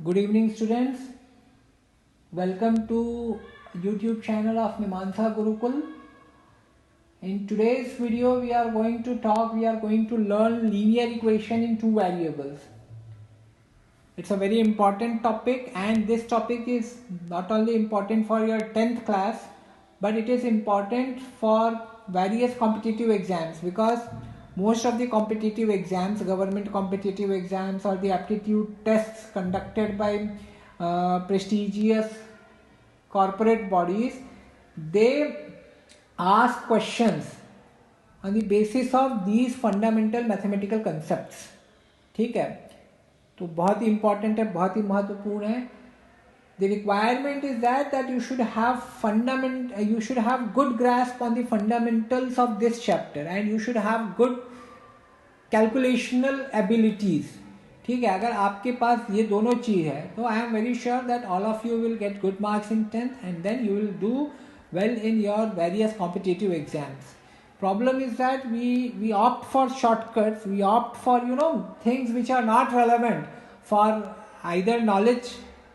Good evening, students. Welcome to YouTube channel of Mimamsa Gurukul. In today's video, we are going to learn linear equation in two variables. It's a very important topic, and this topic is not only important for your 10th class, but it is important for various competitive exams, because most of the competitive exams, government competitive exams or the aptitude tests conducted by prestigious corporate bodies, they ask questions on the basis of these fundamental mathematical concepts. ठीक है, तो बहुत ही important है, बहुत ही महत्वपूर्ण है. The requirement is that you should have good grasp on the fundamentals of this chapter, and you should have good calculational abilities. ठीक है, अगर आपके पास ये दोनों चीज़ है तो I am very sure that all of you will get good marks in 10th and then you will do well in your various competitive exams. Problem is that we opt for shortcuts, we opt for things which are not relevant for either knowledge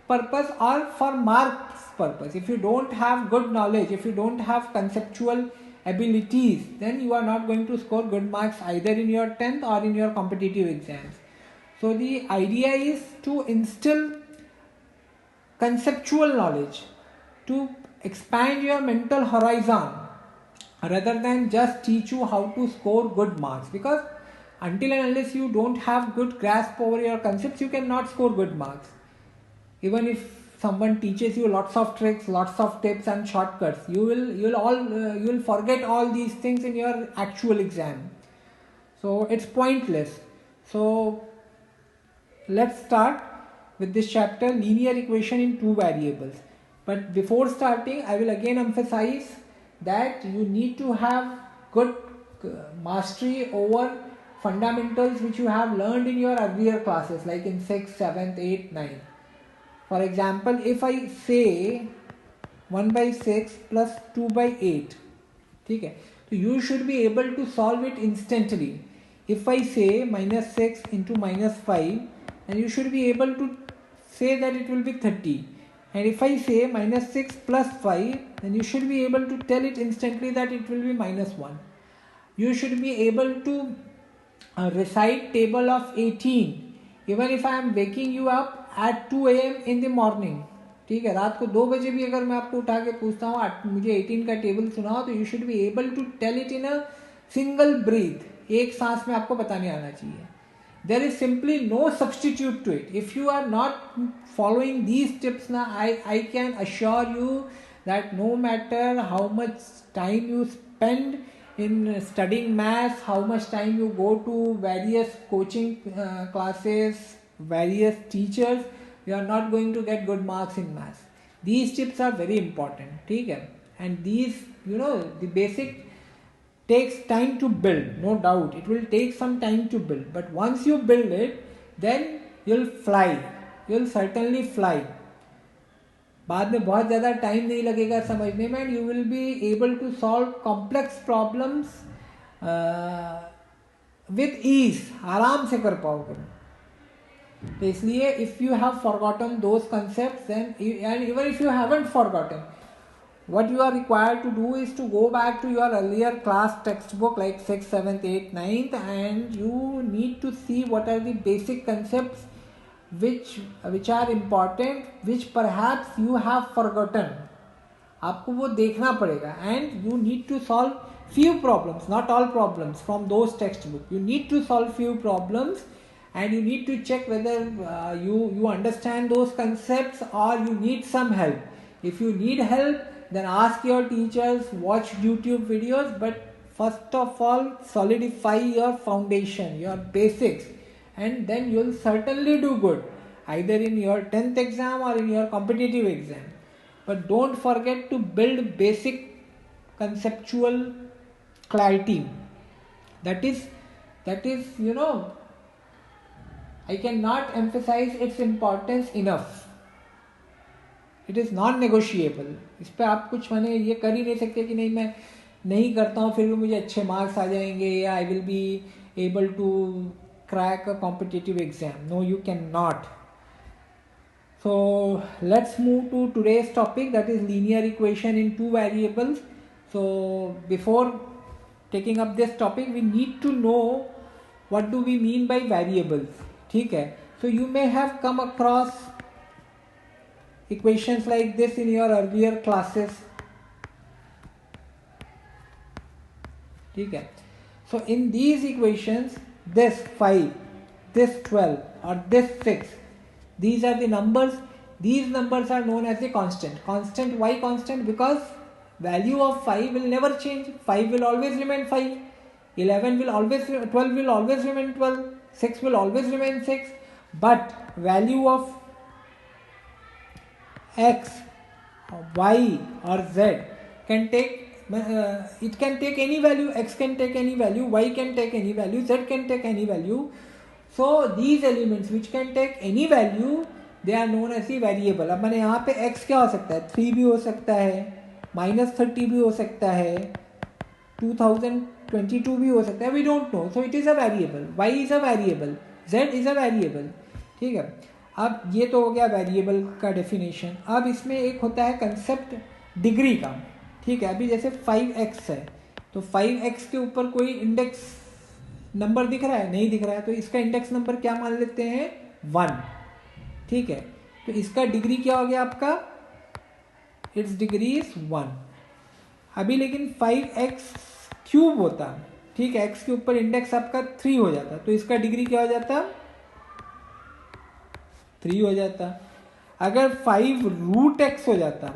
purpose or for marks purpose. If you don't have good knowledge, if you don't have conceptual abilities, then you are not going to score good marks either in your 10th or in your competitive exams. So the idea is to instill conceptual knowledge, to expand your mental horizon, rather than just teach you how to score good marks, because until and unless you don't have good grasp over your concepts, you cannot score good marks. Even if someone teaches you lots of tricks, lots of tips and shortcuts, you will forget all these things in your actual exam. So it's pointless. So let's start with this chapter, linear equation in two variables. But before starting, I will again emphasize that you need to have good mastery over fundamentals which you have learned in your earlier classes, like in 6th, 7th, 8th, 9th. For example, if I say 1 by 6 plus 2 by 8, ठीक है, तो you should be able to solve it instantly. If I say minus 6 into minus 5, then you should be able to say that it will be 30. And if I say minus 6 plus 5, then you should be able to tell it instantly that it will be minus 1. You should be able to recite table of 18 even if I am waking you up at 2 AM in the morning. ठीक है, रात को 2 बजे भी अगर मैं आपको उठा के पूछता हूँ मुझे 18 का टेबल सुनाओ, तो you should be able to tell it in a single breath. एक सांस में आपको बताने आना चाहिए. There is simply no substitute to it. If you are not following these tips now, I can assure you that no matter how much time you spend in studying maths, how much time you go to various coaching classes, various teachers, you are not going to get good marks in maths. These tips are very important. ठीक है, and these the basic takes time to build, no doubt. It will take some time to build, but once you build it, then you'll fly. You'll certainly fly. बाद में बहुत ज़्यादा time नहीं लगेगा समझने में, and you will be able to solve complex problems with ease. आराम से कर पाओगे. तो इसलिए if you have forgotten those concepts, then and even if you haven't forgotten, what you are required to do is to go back to your earlier class textbook like 6th, 7th, 8th, 9th, and you need to see what are the basic concepts which are important, which perhaps you have forgotten. आपको वो देखना पड़ेगा, and you need to solve few problems, not all problems, from those textbooks. You need to solve few problems, and you need to check whether you understand those concepts or you need some help. If you need help, then ask your teachers, watch YouTube videos, but first of all solidify your foundation, your basics, and then you'll certainly do good either in your 10th exam or in your competitive exam. But don't forget to build basic conceptual clarity. That is I cannot emphasize its importance enough. It is non negotiable. इस पर आप कुछ मैंने ये कर ही नहीं सकते कि नहीं मैं नहीं करता हूँ फिर भी मुझे अच्छे मार्क्स आ जाएंगे, या I will be able to crack a competitive exam. No, you can not. So let's move to today's topic, that is linear equation in two variables. So before taking up this topic, we need to know what do we mean by variables. ठीक है, so you may have come across equations like this in your earlier classes. ठीक है, so in these equations, this 5, this 12 or this 6, these are the numbers. These numbers are known as the constant. Constant, why constant? Because value of 5 will never change. 5 will always remain 5. 11 will always, 12 will always remain 12. 6 will always remain 6. But value of x, y or z can take, it can take any value. X can take any value, y can take any value, z can take any value. So these elements which can take any value, they are known as the variable. अब मैंने यहाँ पे x क्या हो सकता है, 3 भी हो सकता है, -30 भी हो सकता है, 2022 भी हो सकता है, we don't know. So it is a variable. y is a variable, z is a variable. ठीक है, अब ये तो हो गया वेरिएबल का डेफिनेशन. अब इसमें एक होता है कंसेप्ट डिग्री का. ठीक है, अभी जैसे 5x है, तो 5x के ऊपर कोई इंडेक्स नंबर दिख रहा है, नहीं दिख रहा है, तो इसका इंडेक्स नंबर क्या मान लेते हैं, 1. ठीक है, तो इसका डिग्री क्या हो गया आपका, इट्स डिग्री इज 1. अभी लेकिन 5x क्यूब होता, ठीक है, x के ऊपर इंडेक्स आपका 3 हो जाता, तो इसका डिग्री क्या हो जाता, 3 हो जाता. अगर 5 रूट x हो जाता,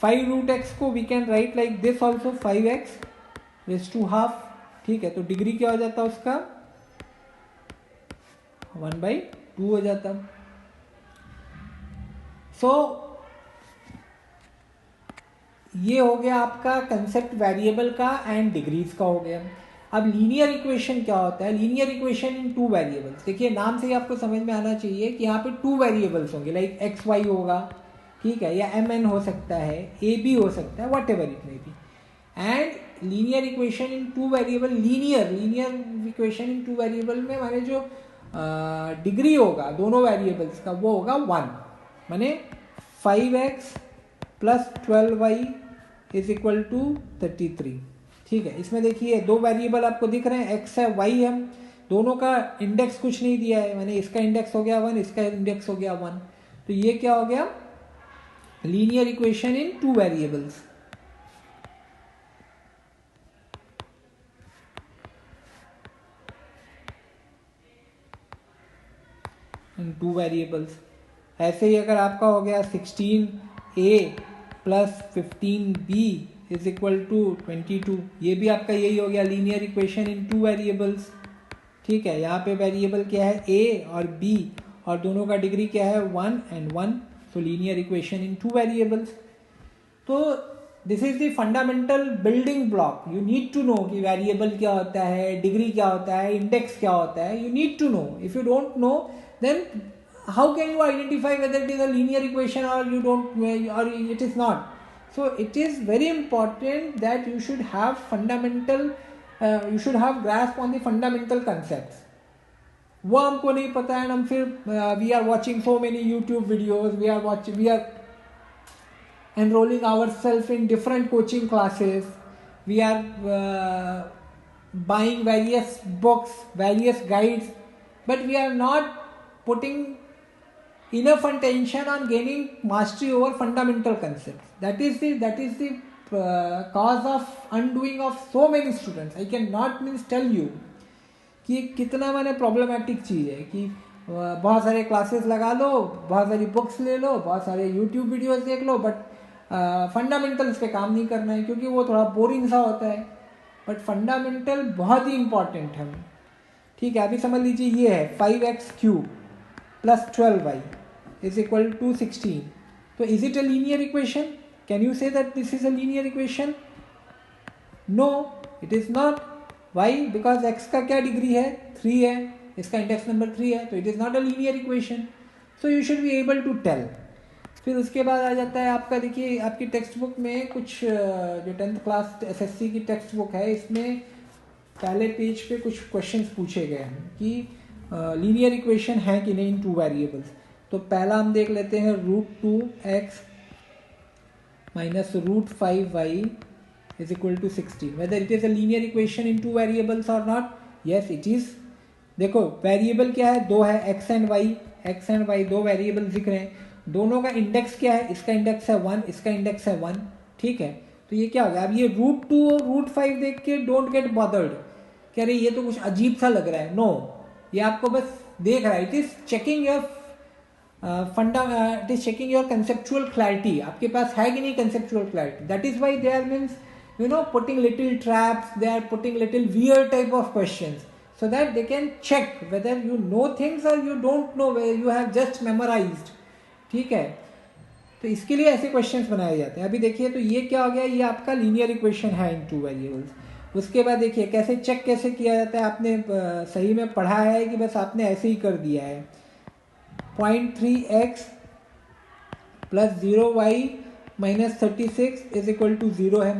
5 रूट x को we can write like this also, 5x raise to half. ठीक है, तो डिग्री क्या हो जाता उसका, 1/2 हो जाता. सो ये हो गया आपका कंसेप्ट वेरिएबल का एंड डिग्रीज का हो गया. अब लीनियर इक्वेशन क्या होता है, linear equation in two variables. देखिए नाम से ही आपको समझ में आना चाहिए कि यहाँ पे 2 वेरिएबल्स होंगे, लाइक एक्स वाई होगा, ठीक है, या mn हो सकता है, ab हो सकता है, what ever it may be. And linear equation in two variable, linear equation in two variable में माने जो डिग्री होगा दोनों वेरिएबल्स का वो होगा 1. माने 5x plus 12y is equal to 33. ठीक है, इसमें देखिए 2 वेरिएबल आपको दिख रहे हैं, x है y है, दोनों का इंडेक्स कुछ नहीं दिया है, माने इसका इंडेक्स हो गया 1, इसका इंडेक्स हो गया 1. तो ये क्या हो गया, linear equation in two variables. In two variables. ऐसे ही अगर आपका हो गया 16a plus 15b is equal to 22, ये भी आपका यही हो गया linear equation in two variables. ठीक है, यहाँ पे वेरिएबल क्या है, a और b, और दोनों का डिग्री क्या है, 1 and 1. So linear equation in two variables. तो this is the fundamental building block. You need to know कि वेरिएबल क्या होता है, डिग्री क्या होता है, इंडेक्स क्या होता है. You need to know. If you don't know, then how can you identify whether it is a linear equation or you don't, or it is not. So it is very important that you should have fundamental, you should have grasp on the fundamental concepts. वो हमको नहीं पता है, हम फिर we are watching so many YouTube videos, we are enrolling ourselves in different coaching classes, we are buying various books, various guides, but we are not putting enough attention on gaining mastery over fundamental concepts. That is the cause of undoing of so many students. I cannot tell you कि कितना मैंने problematic चीज़ है कि बहुत सारे classes लगा लो, बहुत सारी बुक्स ले लो, बहुत सारे यूट्यूब वीडियोस देख लो, बट फंडामेंटल्स पे काम नहीं करना है क्योंकि वो थोड़ा बोरिंग सा होता है. बट फंडामेंटल बहुत ही इंपॉर्टेंट है. ठीक है, अभी समझ लीजिए ये है 5x cube plus 12y is equal to 16. So is it a linear equation? Can you say that this is a linear equation? No, it is not. Why? Because x का क्या डिग्री है, 3 है, इसका इंडेक्स नंबर 3 है, तो it is not a linear equation. So you should be able to tell. फिर उसके बाद आ जाता है आपका, देखिए आपकी टेक्स्ट बुक में कुछ जो 10th क्लास SSC की टेक्स्ट बुक है, इसमें पहले पेज पे कुछ क्वेश्चंस पूछे गए हैं कि लीनियर इक्वेशन है कि नहीं इन टू वेरिएबल्स. तो पहला हम देख लेते हैं √2x minus √5y is equal to 16. Whether it is a linear equation in two variables or not? Yes, it is. देखो वेरिएबल क्या है, दो है, x एंड y दो वेरिएबल दिख रहे हैं, दोनों का इंडेक्स क्या है, इसका इंडेक्स है 1, इसका इंडेक्स है 1, ठीक है। तो ये क्या हो गया, अब ये √2 और √5 देख के डोंट गेट बॉदर्ड, कह रहे ये तो कुछ अजीब सा लग रहा है, नो, ये आपको बस देख रहा है, it is checking your it is checking your conceptual clarity, आपके पास है कि नहीं conceptual clarity, that is why they are means putting little traps, they are putting little weird type of questions, so that they can check whether you know things or you don't know, whether you have just memorized, ठीक है। तो इसके लिए ऐसे questions बनाए जाते हैं। अभी देखिए तो ये क्या हो गया, ये आपका लीनियर इक्वेशन है इन टू वेरिएबल्स। उसके बाद देखिए कैसे चेक कैसे किया जाता है, आपने सही में पढ़ा है कि बस आपने ऐसे ही कर दिया है, 0.3x plus 0y minus 36 is equal to 0 है।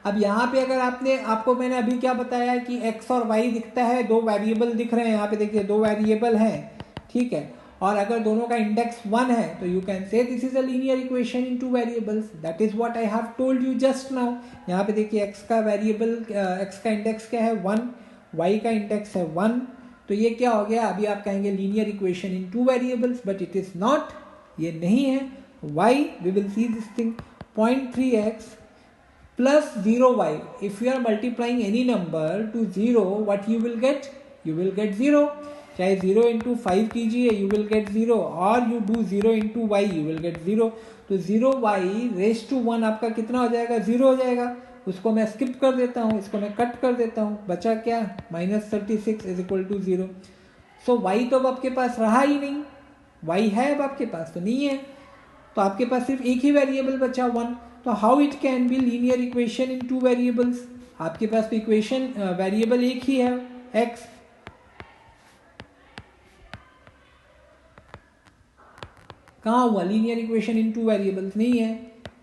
अब यहाँ पे अगर आपको मैंने अभी क्या बताया कि x और y दिखता है, दो वेरिएबल दिख रहे हैं, यहाँ पे देखिए दो वेरिएबल हैं, ठीक है, और अगर दोनों का इंडेक्स 1 है तो you can say this is a linear equation in two variables, that is what I have told you just now. यहाँ पे देखिए x का इंडेक्स क्या है 1, y का इंडेक्स है 1, तो ये क्या हो गया, अभी आप कहेंगे linear equation in two variables, but it is not, ये नहीं है। y we will see this thing, 0.3x plus 0y, if you are multiplying any number to 0, what you will get, you will get 0, चाहे 0 into 5 कीजिए you will get 0, और you do 0 into y you will get 0, तो 0y raised to 1 आपका कितना हो जाएगा, 0 हो जाएगा, उसको मैं स्किप कर देता हूँ, इसको मैं कट कर देता हूँ, बचा क्या, -36 is equal to 0। So y तो अब आपके पास रहा ही नहीं, y है अब आपके पास तो नहीं है, तो आपके पास सिर्फ एक ही वेरिएबल बचा 1, तो how it can be linear equation in two variables, आपके पास तो इक्वेशन वेरिएबल एक ही है x, कहाँ हुआ linear equation in two variables, नहीं है,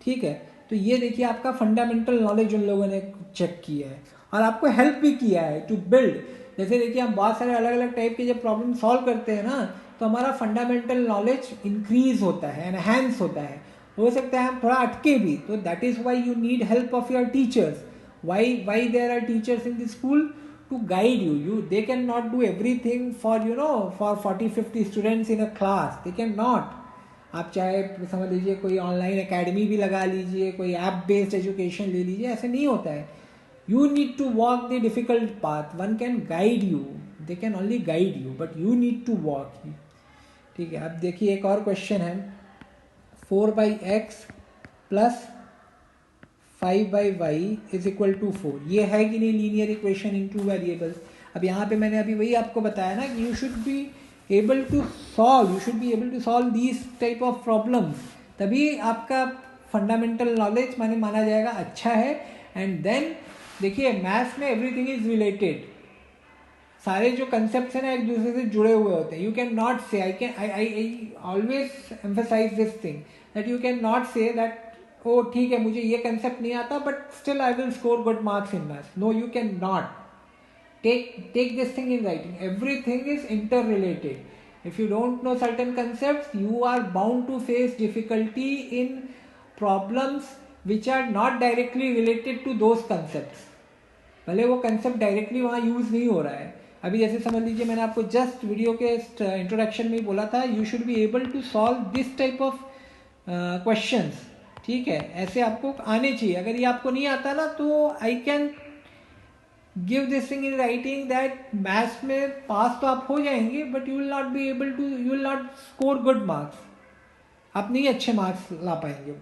ठीक है। तो ये देखिए आपका फंडामेंटल नॉलेज उन लोगों ने चेक किया है और आपको हेल्प भी किया है टू बिल्ड। जैसे देखिए हम बहुत सारे अलग अलग टाइप के जब प्रॉब्लम सॉल्व करते हैं ना, तो हमारा फंडामेंटल नॉलेज इंक्रीज होता है, एनहेंस होता है, हो सकता है हम थोड़ा अटके भी, तो that is why you need help of your teachers. Why there are teachers in the school, to guide you they cannot do everything for for 40-50 students in a class, they cannot। आप चाहे समझ लीजिए कोई online academy भी लगा लीजिए, कोई app based education ले लीजिए, ऐसे नहीं होता है। You need to walk the difficult path, one can guide you, they can only guide you, but you need to walk, ठीक है। अब देखिए एक और क्वेश्चन है, 4/x plus 5/y is equal to 4, ये है कि नहीं linear equation in two variables. अब यहाँ पे मैंने अभी वही आपको बताया ना कि you should B able to solve these type of problems, तभी आपका फंडामेंटल नॉलेज माना जाएगा अच्छा है। एंड देन देखिए मैथ्स में एवरीथिंग इज रिलेटेड, सारे जो कंसेप्ट है ना एक दूसरे से जुड़े हुए होते हैं। You can not say I always emphasise this thing that you can not say that oh ठीक है मुझे ये कंसेप्ट नहीं आता but still I will score good marks in maths, no you can not. Take this thing in writing, everything is interrelated. If you don't know certain concepts, you are bound to face difficulty in problems which are not directly related to those concepts, भले वो concept directly वहाँ use नहीं हो रहा है। अभी जैसे समझ लीजिए मैंने आपको जस्ट वीडियो के इंट्रोडक्शन में बोला था, you should be able to solve this type of questions, ठीक है, ऐसे आपको आने चाहिए। अगर ये आपको नहीं आता ना तो I can give this thing in writing that maths में पास तो आप हो जाएंगे but you will not be able to, you will not score good marks, आप नहीं अच्छे मार्क्स ला पाएंगे।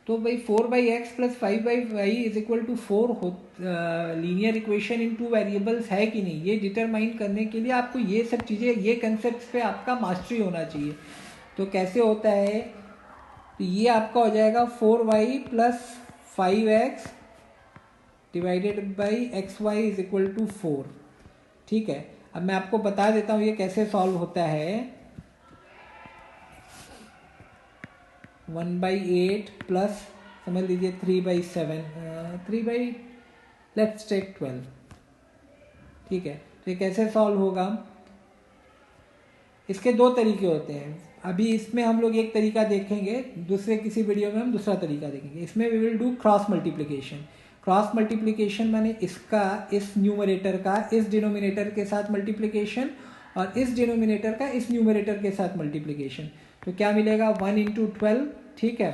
तो भाई 4/x plus 5/y is equal to 4 linear equation in two variables है कि नहीं, ये डिटरमाइन करने के लिए आपको ये सब चीज़ें, ये कंसेप्ट पे आपका मास्टरी होना चाहिए। तो कैसे होता है, तो ये आपका हो जाएगा 4y plus 5x divided by xy is equal to 4, ठीक है। अब मैं आपको बता देता हूँ ये कैसे सॉल्व होता है। 1/8 प्लस समझ लीजिए 3/7 लेट्स टेक 12, ठीक है। तो ये कैसे सॉल्व होगा, इसके दो तरीके होते हैं। अभी इसमें हम लोग एक तरीका देखेंगे, दूसरे किसी वीडियो में हम दूसरा तरीका देखेंगे। इसमें we will do cross multiplication. Cross multiplication माने इसका इस न्यूमरेटर का इस डिनोमिनेटर के साथ मल्टीप्लिकेशन और इस डिनोमिनेटर का इस न्यूमरेटर के साथ मल्टीप्लिकेशन। तो क्या मिलेगा 1 इंटू 12, ठीक है।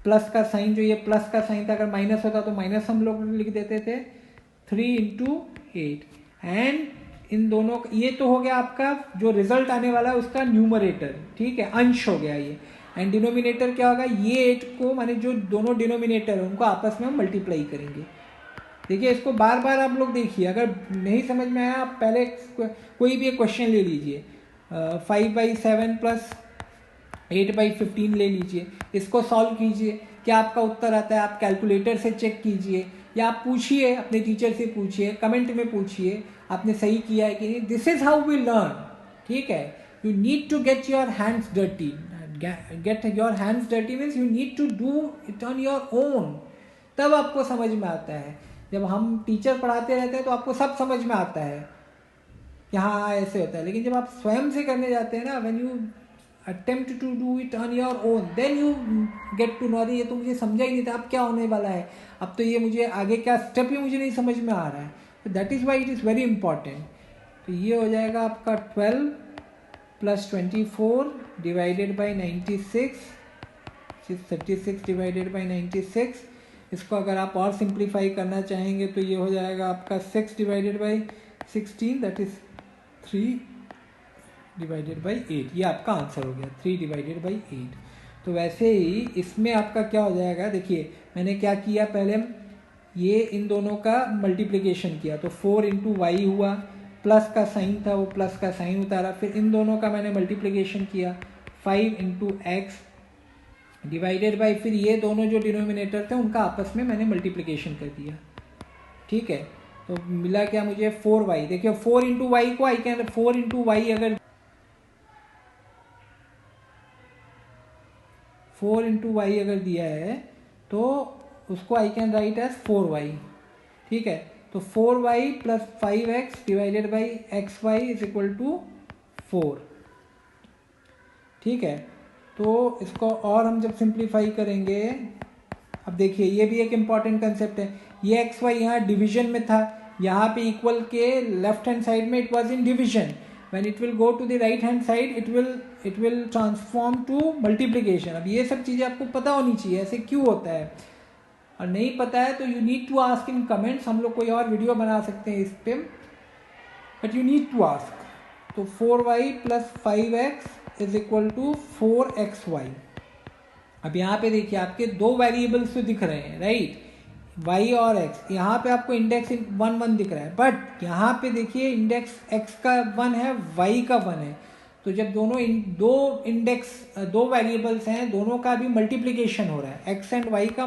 प्लस का साइन, जो ये प्लस का साइन था, अगर माइनस होता तो माइनस हम लोग लिख देते थे। 3 इंटू 8 एंड इन दोनों, ये तो हो गया आपका जो रिजल्ट आने वाला है उसका न्यूमरेटर, ठीक है, अंश हो गया ये। एंड डिनोमिनेटर क्या होगा, ये 8 को माने जो दोनों डिनोमिनेटर है उनको आपस में हम मल्टीप्लाई करेंगे। देखिए इसको बार बार आप लोग देखिए, अगर नहीं समझ में आया आप पहले कोई भी एक क्वेश्चन ले लीजिए, 5/7 प्लस 8/15 ले लीजिए, इसको सॉल्व कीजिए, क्या आपका उत्तर आता है आप कैलकुलेटर से चेक कीजिए या आप पूछिए, अपने टीचर से पूछिए, कमेंट में पूछिए आपने सही किया है कि नहीं। This is how we learn, ठीक है। You need to get your hands dirty. Get your hands dirty means you need to do it on your own, तब आपको समझ में आता है। जब हम टीचर पढ़ाते रहते हैं तो आपको सब समझ में आता है कि हाँ ऐसे होता है, लेकिन जब आप स्वयं से करने जाते हैं ना, when you attempt to do it on your own, then you get to know, ये तो मुझे समझा ही नहीं था, अब क्या होने वाला है, अब तो ये मुझे आगे क्या स्टेप ही मुझे नहीं समझ में आ रहा है। तो that is why it is very important. तो ये हो जाएगा आपका 12 + 24 डिवाइडेड बाई 96, 36 डिवाइडेड बाई 96। इसको अगर आप और सिंप्लीफाई करना चाहेंगे तो ये हो जाएगा आपका 6 divided by 16, that is 3 divided by 8। ये आपका आंसर हो गया 3 डिवाइडेड बाई 8। तो वैसे ही इसमें आपका क्या हो जाएगा, देखिए मैंने क्या किया, पहले ये इन दोनों का मल्टीप्लिकेशन किया तो 4 इंटू वाई हुआ, प्लस का साइन था वो प्लस का साइन उतारा, फिर इन दोनों का मैंने मल्टीप्लिकेशन किया 5 इंटू एक्स डिवाइडेड बाई, फिर ये दोनों जो डिनोमिनेटर थे उनका आपस में मैंने मल्टीप्लिकेशन कर दिया, ठीक है। तो मिला क्या मुझे 4y। देखिए 4 इंटू वाई को आई कैन 4 इंटू वाई अगर 4 इंटू वाई अगर दिया है तो उसको I can write as 4y, ठीक है। तो 4y plus 5x divided by xy is equal to 4, ठीक है। तो इसको और हम जब सिंप्लीफाई करेंगे, अब देखिए ये भी एक इम्पॉर्टेंट कंसेप्ट है, ये xy यहाँ डिवीजन में था, यहाँ पे इक्वल के लेफ्ट हैंड साइड में it was in division, when it will go to the right hand side it will transform to multiplication. अब ये सब चीज़ें आपको पता होनी चाहिए ऐसे क्यों होता है, और नहीं पता है तो you need to ask in comments, हम लोग कोई और वीडियो बना सकते हैं इस पे, but you need to ask. तो 4y plus 5x is equal to 4xy। अब यहाँ पे देखिए आपके दो वेरिएबल्स तो दिख रहे हैं, राइट, y और x। यहाँ पे आपको इंडेक्स 1 1 दिख रहा है, बट यहाँ पे देखिए इंडेक्स x का 1 है, y का 1 है। तो जब दो वेरिएबल्स हैं, दोनों का भी मल्टीप्लिकेशन हो रहा है, x एंड y का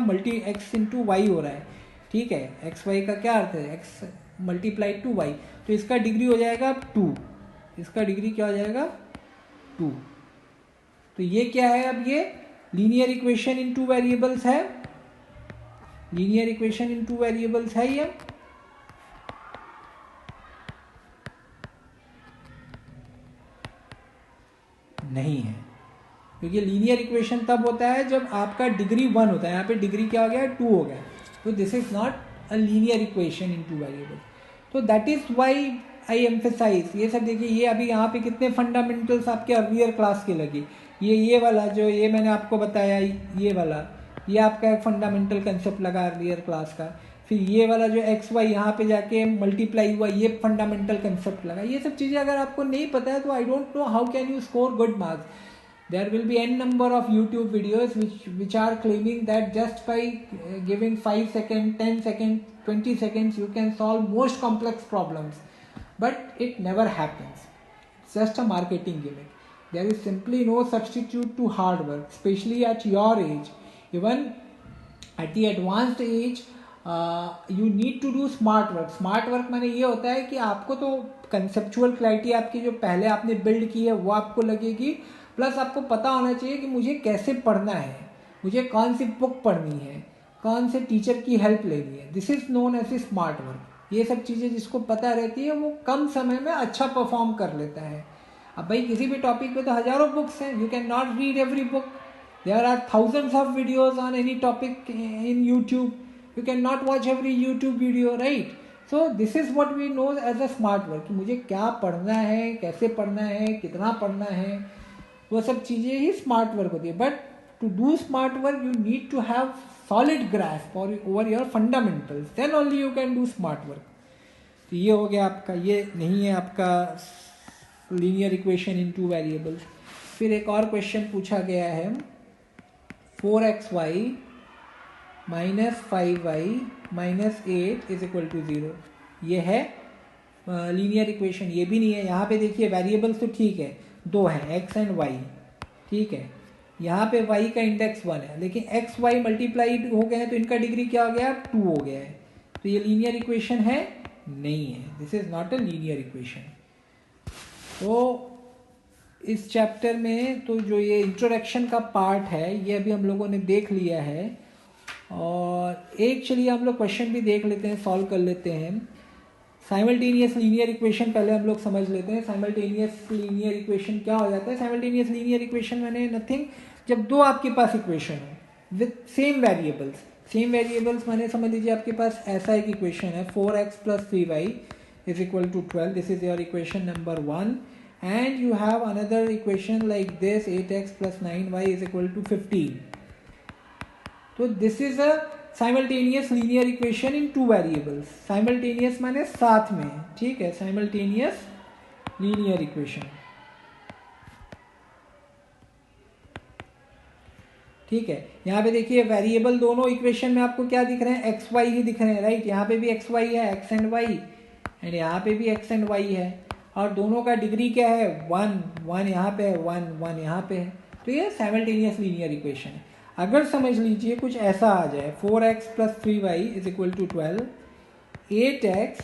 x इंटू वाई हो रहा है, ठीक है। एक्स वाई का क्या अर्थ है, x मल्टीप्लाइड टू वाई, तो इसका डिग्री हो जाएगा 2, इसका डिग्री क्या हो जाएगा 2। तो ये क्या है, अब ये linear equation in two variables है, linear equation in two variables है ये। नहीं है, क्योंकि लीनियर इक्वेशन तब होता है जब आपका डिग्री 1 होता है, यहाँ पे डिग्री क्या हो गया 2 हो गया, तो this is not a linear equation in two variable. तो that is why I emphasise ये सब। देखिए ये अभी यहाँ पे कितने फंडामेंटल्स आपके अर्लियर क्लास के लगे, ये वाला जो ये मैंने आपको बताया, ये वाला ये आपका एक फंडामेंटल कंसेप्ट लगा अर्लियर क्लास का, फिर ये वाला जो एक्स वाई यहाँ पे जाके मल्टीप्लाई हुआ, ये फंडामेंटल कंसेप्ट लगा। ये सब चीज़ें अगर आपको नहीं पता है तो I don't know how can you score good marks. There will be n number of YouTube videos which are claiming that just by giving 5 seconds, 10 seconds, 20 seconds you can solve most complex problems, but it never happens. It's just a marketing gimmick. There is simply no substitute to hard work, especially at your age. Even at the advanced age, you need to do smart work. Smart work माने ये होता है कि आपको तो conceptual clarity आपकी जो पहले आपने build की है वो आपको लगेगी, प्लस आपको पता होना चाहिए कि मुझे कैसे पढ़ना है, मुझे कौन सी बुक पढ़नी है, कौन से टीचर की हेल्प लेनी है। This is known as a smart work. ये सब चीज़ें जिसको पता रहती है वो कम समय में अच्छा परफॉर्म कर लेता है। अब भाई किसी भी टॉपिक पे तो हजारों बुक्स हैं, you can not read every book, there are thousands of videos on any topic in YouTube, you can not watch every YouTube video, right? So this is what we know as a smart work, कि मुझे क्या पढ़ना है, कैसे पढ़ना है, कितना पढ़ना है, वो सब चीज़ें ही स्मार्ट वर्क होती है. But to do smart work you need to have solid grasp और over your fundamentals, then only you can do smart work. तो ये हो गया आपका, ये नहीं है आपका linear equation in two variables. फिर एक और क्वेश्चन पूछा गया है, 4xy minus 5y minus 8 is equal to 0. ये है लीनियर इक्वेशन. ये भी नहीं है. यहाँ पे देखिए वेरिएबल्स तो ठीक है, दो हैं, x एंड y, ठीक है. यहाँ पे y का इंडेक्स 1 है, लेकिन x y मल्टीप्लाइड हो गए हैं तो इनका डिग्री क्या हो गया, 2 हो गया है. तो ये लीनियर इक्वेशन है नहीं है, this is not a linear equation. तो इस चैप्टर में तो जो ये इंट्रोडक्शन का पार्ट है ये अभी हम लोगों ने देख लिया है. और एक चलिए हम लोग क्वेश्चन भी देख लेते हैं, सॉल्व कर लेते हैं. साइमल्टेनियस लीनियर इक्वेशन पहले हम लोग समझ लेते हैं. साइमल्टेनियस लीनियर इक्वेशन क्या हो जाता है? साइमल्टेनियस लीनियर इक्वेशन मैंने नथिंग, जब दो आपके पास इक्वेशन हो with same variables. Same variables मैंने समझ लीजिए आपके पास ऐसा एक इक्वेशन है, 4x plus 3y is equal to 12. This is your equation number 1. And you have another equation like this, 8x plus 9y is equal to 15. तो this is a simultaneous linear equation in two variables. Simultaneous माने साथ में, ठीक है, simultaneous linear equation, ठीक है. यहाँ पे देखिए वेरिएबल दोनों इक्वेशन में आपको क्या दिख रहे हैं, एक्स वाई ही दिख रहे हैं, राइट? यहाँ पे भी एक्स वाई है, एक्स एंड वाई, एंड यहाँ पे भी एक्स एंड वाई है. और दोनों का डिग्री क्या है, 1 यहाँ पे है, 1 यहाँ पे है. तो ये साइमल्टेनियस लीनियर इक्वेशन है. अगर समझ लीजिए कुछ ऐसा आ जाए, 4x plus 3y is equal to 12, 8x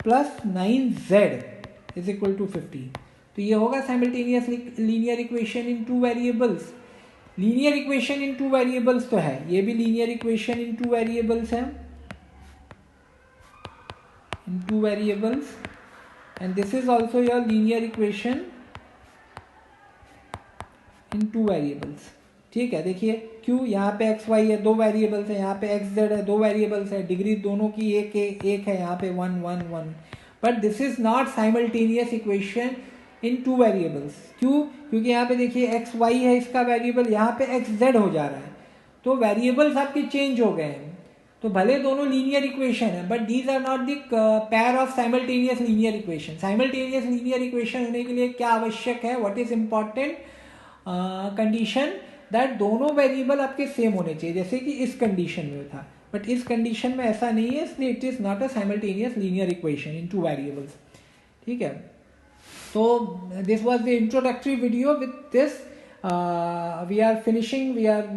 plus 9z is equal to 50. तो ये होगा simultaneous linear equation in two variables. Linear equation in two variables तो है, ये भी linear equation in two variables है, in two variables. And this is also your linear equation in two variables, ठीक है. देखिए क्यों, यहाँ पे एक्स वाई है, दो वेरिएबल्स है, यहाँ पे एक्स जेड है, दो वेरिएबल्स है, डिग्री दोनों की एक है, यहाँ पे 1 1 1. But this is not simultaneous equation in two variables. क्यों? क्योंकि यहाँ पे देखिए एक्स वाई है इसका वेरिएबल, यहाँ पे एक्स जेड हो जा रहा है, तो वेरिएबल्स आपके चेंज हो गए हैं. तो भले दोनों लीनियर इक्वेशन है, but these are not the pair of simultaneous linear equation. Simultaneous linear equation होने के लिए क्या आवश्यक है, what is important condition, that दोनों वेरिएबल आपके सेम होने चाहिए, जैसे कि इस कंडीशन में था. बट इस कंडीशन में ऐसा नहीं है, इसलिए it is not a simultaneous linear equation in two variables, ठीक है. So this was the introductory video. With this we are finishing, we are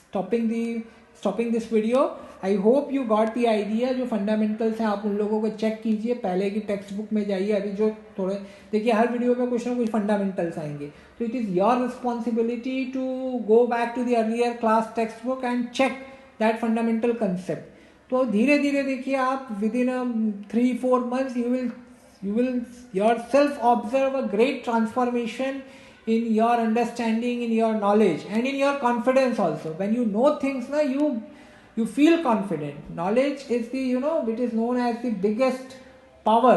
stopping this video. I hope you got the idea. जो fundamentals हैं आप उन लोगों को check कीजिए, पहले की टेक्स्ट बुक में जाइए. अभी जो थोड़े देखिए हर वीडियो में कुछ ना कुछ फंडामेंटल्स आएंगे, तो it is your responsibility to go back to the earlier class text book and check that fundamental concept. तो धीरे धीरे देखिए आप within 3-4 months you will yourself observe a great transformation in your understanding, in your knowledge, and in your confidence also. When you know things, na, you feel confident. Knowledge is the, it is known as the biggest power.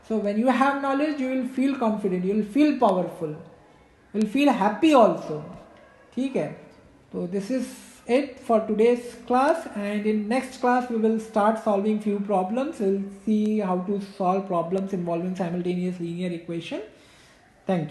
So when you have knowledge, you will feel confident, you will feel powerful, you will feel happy also. ठीक है. So this is it for today's class, and in next class we will start solving few problems. We'll see how to solve problems involving simultaneous linear equation.